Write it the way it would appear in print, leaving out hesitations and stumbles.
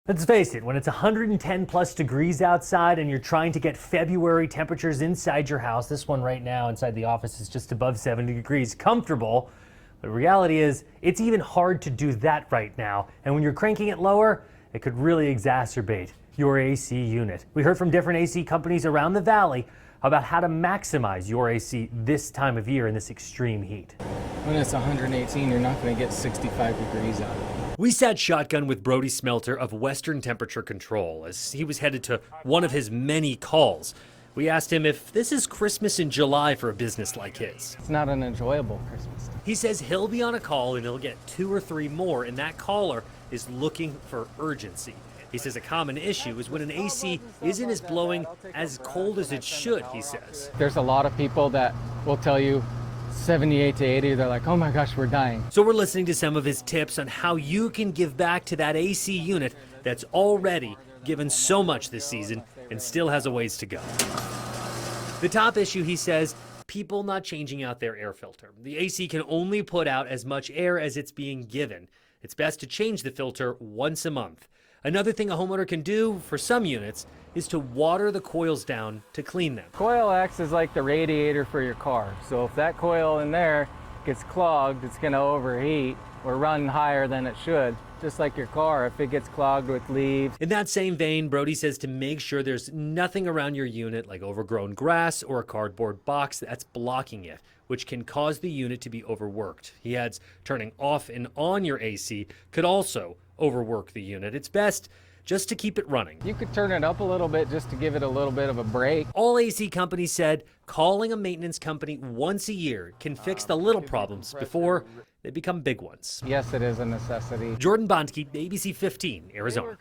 Let's face it, when it's 110 plus degrees outside and you're trying to get February temperatures inside your house, this one right now inside the office is just above 70 degrees, comfortable. The reality is, it's even hard to do that right now. And when you're cranking it lower, it could really exacerbate your AC unit. We heard from different AC companies around the valley about how to maximize your AC this time of year in this extreme heat. When it's 118, you're not going to get 65 degrees out of it. We sat shotgun with Brody Smelter of Western Temperature Control as he was headed to one of his many calls. We asked him if this is Christmas in July for a business like his. It's not an enjoyable Christmas. He says he'll be on a call and he'll get 2 or 3 more, and that caller is looking for urgency. He says a common issue is when an AC isn't as blowing as cold as it should, he says. There's a lot of people that will tell you 78 to 80, they're like, oh my gosh, we're dying. So we're listening to some of his tips on how you can give back to that AC unit that's already given so much this season and still has a ways to go. The top issue, he says, people not changing out their air filter. The AC can only put out as much air as it's being given. It's best to change the filter once a month. Another thing a homeowner can do for some units is to water the coils down to clean them. Coil acts as like the radiator for your car. So if that coil in there gets clogged, it's going to overheat or run higher than it should. Just like your car, if it gets clogged with leaves. In that same vein, Brody says to make sure there's nothing around your unit like overgrown grass or a cardboard box that's blocking it, which can cause the unit to be overworked. He adds turning off and on your AC could also overwork the unit. It's best just to keep it running. You could turn it up a little bit just to give it a little bit of a break. All AC companies said calling a maintenance company once a year can fix the little problems before they become big ones. Yes, it is a necessity. Jordan Bondke, ABC 15, Arizona.